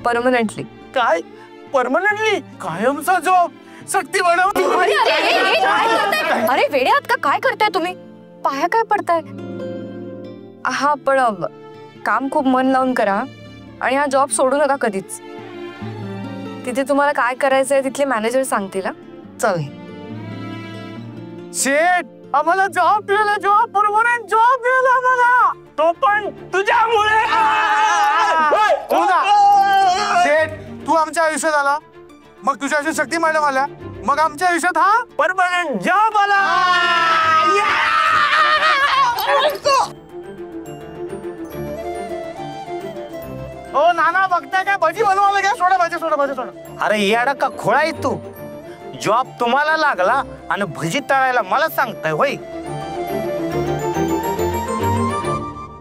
Permanently. काय permanently? कायमचा job? शक्ती बनवती. अरे वेडे आहात का? काय करताय तुम्ही? पाया काय पडताय? हा पण काम खूप मन लावून करा आणि हा जॉब सोडू नका कधीच. तिथे तुम्हाला काय करायचंय तिथले मॅनेजर सांगतील. चल शेठ, आम्हाला जॉब मिळाला, जॉब परमनंट जॉब मिळाला आम्हाला, तो पण तुझ्यामुळे. शेठ, तू आमच्या आयुष्यात आला, मग तुझ्या आयुष्यात शक्ती मॅडम आल्या, मग आमच्या आयुष्यात हा परमनंट जॉब आला. ओ नाना, बघताय काय? भजी बनवायला घ्या. सोडा भाजी, सोडा भाजी, सोडा. अरे येडा का खोळा आहे तू? जॉब तुम्हाला लागला आणि भजी तळायला मला सांगताय होय?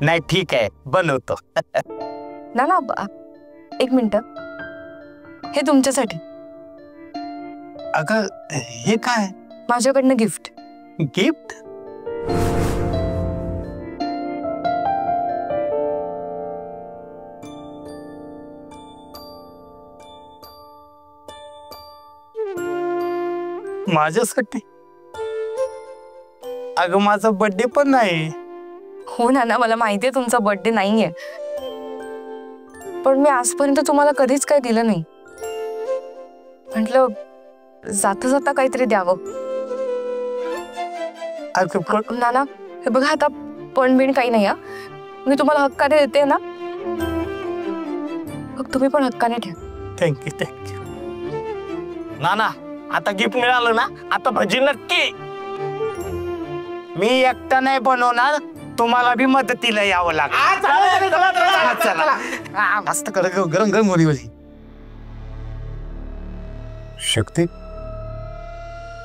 नाही ठीक आहे, बनवतो. ना एक मिनिट, हे तुमच्यासाठी. अगं हे काय? माझ्याकडनं गिफ्ट. गिफ्ट? माझ्यासाठी? अगं माझा बर्थडे पण नाही. हो ना, मला माहितीये तुमचा बर्थडे नाहीये, पण मी आजपर्यंत तुम्हाला कधीच काही दिलं नाही. म्हटलं जाता जाता काहीतरी द्यावं. नाना हे बघा, आता पण बिन काही नाही. मी तुम्हाला हक्काने देते ना, मग तुम्ही पण हक्काने ठेवा. Thank you thank you. नाना, आता गिफ्ट मिळालं ना, आता भजी नक्की. मी एकटा नाही बनवणार, तुम्हाला बी मदतीला यावं लागेल. मस्त गरम गरम होती भजी. शक्ती,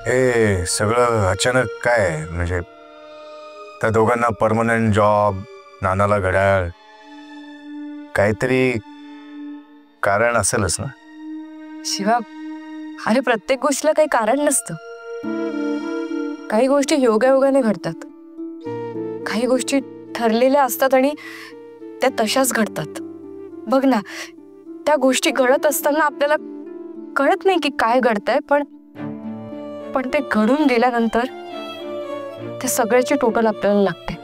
हे सगळं अचानक काय? म्हणजे त्या दोघांना परमनंट जॉब, नानाला घड्याळ, काहीतरी कारण असेलच ना? शिवा, अरे प्रत्येक गोष्टीला काही कारण नसतं. काही गोष्टी योगायोगाने घडतात, काही गोष्टी ठरलेल्या असतात आणि त्या तशाच घडतात. बघ ना, त्या गोष्टी घडत असताना आपल्याला कळत नाही की काय घडतंय, पण ते घडून गेल्यानंतर त्या सगळ्याची टोटल आपल्याला लागते.